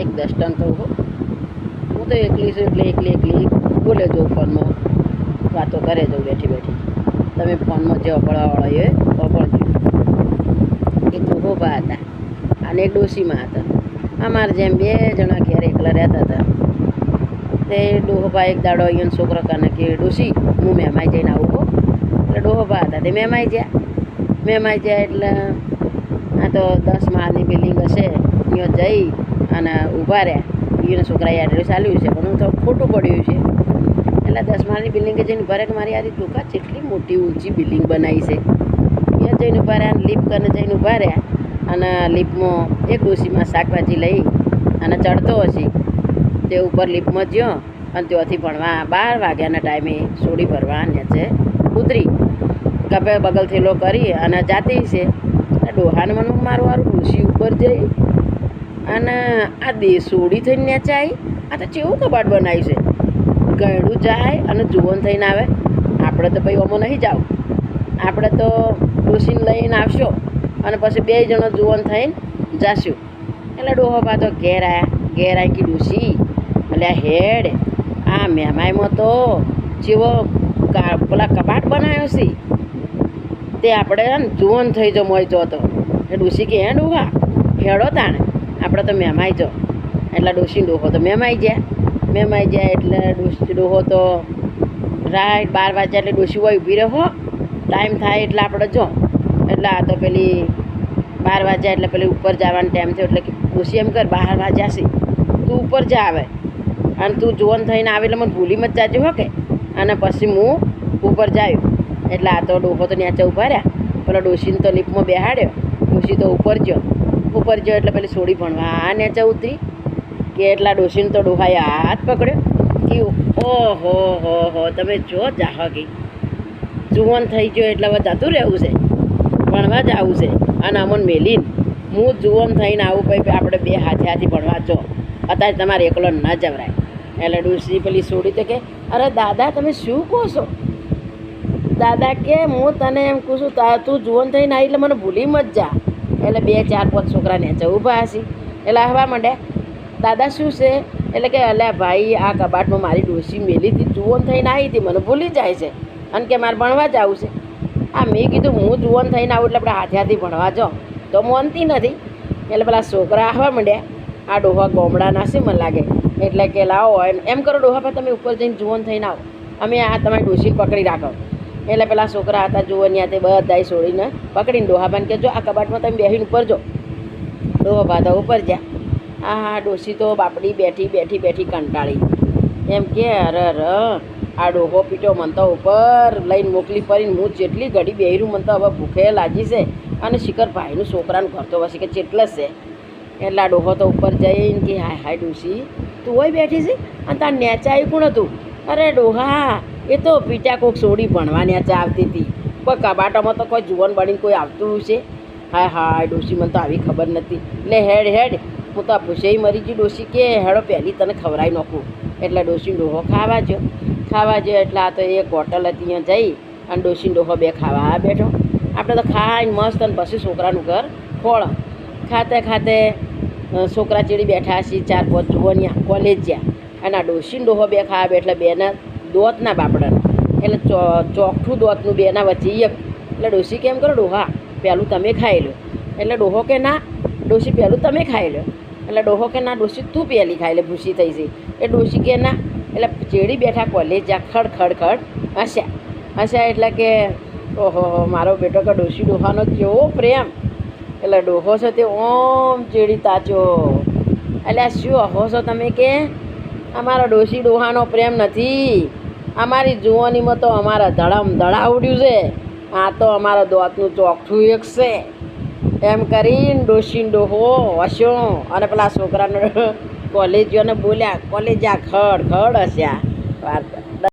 એક દસ્ટન કહું હું તો એકલી છું એટલે એકલી બોલે જાઉં ફોનમાં વાતો કરે જાઉં બેઠી તમે ફોનમાં જે અપળવાવાળા એ અપળજો. એક ડોહોબા હતા અને એક ડોશીમાં હતા. અમારે જેમ 2 જણા ઘેર એકલા રહેતા હતા. તે ડોહોબા એક દાડો અહીંયા છોકરો કાને કે ડોશી હું મેમાઈ જઈને આવું હો. એટલે ડોહોબા હતા તે મેમાઈ ગયા એટલે આ તો 10 માળની બિલ્ડિંગ હશે ત્યાં જઈ અને ઊભા રહ્યા. એને છોકરાએ એડ્રેસ આપ્યું છે પણ હું તો ખોટું પડ્યું છે. એટલે 10 માળની બિલ્ડિંગે જઈને ભરે કે મારી આરી ટૂંકા જેટલી મોટી ઊંચી બિલ્ડિંગ બનાવી છે. ત્યાં જઈને ઊભા રહ્યા અને લીપ કરીને જઈને ઊભા રહ્યા અને લીપમાં એક ડોશીમાં શાકભાજી લઈ અને ચડતો હશે તે ઉપર લીપમાં જ્યો અને ત્યાંથી ભણવા 12 વાગ્યાના ટાઈમે સોડી ભરવા નીચે ઉતરી કપે બગલ થેલો કરી અને જાતી છે. ડોહાને મને મારું ડોશી ઉપર જઈ અને આ સોડી થઈને નીચે આવી. આ તો કેવું કબાટ બનાવ્યું છે. ગયડું જાય અને જુવાન થઈને આવે. આપણે તો ભાઈ ઓમાં નહીં જાવ. આપણે તો ડોશીને લઈને આવશો અને પછી 2 જણો જુવાન થઈને જાશું. એટલે ડોહોબા તો ઘેર આવી કે ડોશી એટલે હેડ આ મહેમાઈમાં તો જેવો પેલા કબાટ બનાવ્યો છે તે આપણે જુવાન થઈ જો મોય જો તો એ ડોશી કે હે ડોહા હેડો તાણે આપણે તો મહેમાઈ જો. એટલે ડોશી ડોહો તો મહેમાઈ જાય એટલે ડોહો તો રાઈટ 12 વાગ્યા એટલે ડોશી હોય ઊભી રહો ટાઈમ થાય એટલે આપણે જો. એટલે આ તો પેલી 12 વાગ્યા એટલે પેલી ઉપર જવાનો ટાઈમ થયો એટલે ડોશી એમ કર 12 વાગ્યા છે તું ઉપર જા આવે અને તું જુવાન થઈને આવે એટલે મને ભૂલી મત જાજો હો કે. અને પછી હું ઉપર જાયું. એટલે આ તો ડોહો તો નીચે ઊભા રહ્યા. પેલો ડોશીને તો લીપમાં બેહાડ્યો. ડોશી તો ઉપર ગયો એટલે પેલી સોડી ભણવા નીચે ઉતરી કે એટલા ડોશીને તો ડોહાએ હાથ પકડ્યો કે ઓહો હો તમે જો જાહો કે જુવાન થઈ ગયો એટલે હવે જતું રહેવું છે ભણવા જ આવું છે અને અમન મેલીને હું જુવાન થઈને આવું પછી આપણે 2 હાથે ભણવા જો અત્યારે તમારે એકલો ન જવરાય. એટલે ડોશી પેલી સોડી તો કે અરે દાદા તમે શું કહો છો. દાદા કે હું તને એમ કહું છું તું જુવાન થઈને આવી એટલે મને ભૂલી મત જા. એટલે 2 4 5 છોકરા નીચે ઊભા હશે. એટલે હવા માંડ્યા દાદા શું છે. એટલે કે અલ્યા ભાઈ આ કબાટમાં મારી ડોશી મેલી હતી જુવાન થઈને આવી હતી મને ભૂલી જાય છે અને કે મારે ભણવા જ આવું છે. આ મેં કીધું હું જુવાન થઈને આવું એટલે આપણે હાથે ભણવા જાઓ તો માનતી નથી. એટલે પેલા છોકરા આવવા માંડ્યા. આ ડોહા ગોમડાના છે મને લાગે. એટલે કે લાવો એમ કરો ડોહા પર તમે ઉપર જઈને જુવાન થઈને આવો અમે આ તમારી ડોશીને પકડી રાખો. એટલે પેલા છોકરા હતા જુવાનિયા તે બધાય છોડીને પકડીને ડોહાબાને કે જો આ કબાટમાં તમે બેસીને ઉપર જો. ડોહા તો ઉપર જ્યાં. હા ડોશી તો બાપડી બેઠી કંટાળી એમ કે અરે આ ડોહો પીટો મને તો ઉપર લઈને મોકલી પડીને હું જેટલી ઘડી બેહરું મને તો હવે ભૂખે લાગી છે અને શિખર ભાઈનું છોકરાનું ઘર તો વસી કે જેટલે જ છે. એટલે આ ડોહો તો ઉપર જઈને કે હાય ડોશી તું હોય બેઠી છે અને તાર નેચા આવ્યું કોણ હતું. અરે ડોહા એ તો પીટા કોઈક સોડી ભણવા નેચે આવતી હતી. કોઈ કબાટામાં તો કોઈ જુવાન બનીને કોઈ આવતું છે. હાય ડોશી મને તો આવી ખબર નથી. એટલે હેડ હું તો પૂછે મરી ગઈ. ડોશી કે હેડો પહેલી તને ખવડાવી નાખું. એટલે ડોશી ડોહો ખાવા જો એટલે આ તો એક હોટલ હતી ત્યાં જઈ અને ડોશી ડોહો 2 ખાવા બેઠો. આપણે તો ખાઈને મસ્ત અને પછી છોકરાનું ઘર ખોળ ખાતે છોકરા ચીડી બેઠા હશે 4 5 જુવાનિયા કોલેજ જ્યાં અને આ ડોશી ડોહો 2 ખાવા બેઠા. 2ના દોતના બાપડાના એટલે ચોખ્ઠું દોતનું 2ના વચ્ચે એક. એટલે ડોશી કેમ કરો ડોહા પહેલું તમે ખાઈ લો. એટલે ડોહો કે ના ડોશી પહેલું તમે ખાઈ લો. એટલે ડોહો કે ના ડોશી તું પહેલી ખાઈ લે ભૂસી થઈ છે. એ ડોશી કે ના. એટલે ચેડી બેઠા કોલેજ જ્યાં ખડ હસ્યા એટલે કે ઓહો મારો બેટો કે ડોશી ડોહાનો કેવો પ્રેમ. એટલે ડોહો છે તે ઓમ ચેડી તાચો. એટલે શું હો છો તમે કે અમારો ડોશી ડોહાનો પ્રેમ નથી. અમારી જુવાનીમાં તો અમારા ધડા ઉડ્યું છે. આ તો અમારા દોતનું ચોખ્ઠું એક છે. એમ કરીને ડોશીને ડોહો હસ્યો અને પેલા છોકરાને કોલેજોને બોલ્યા કોલેજ આ ખડ હસ્યા વાર્તા.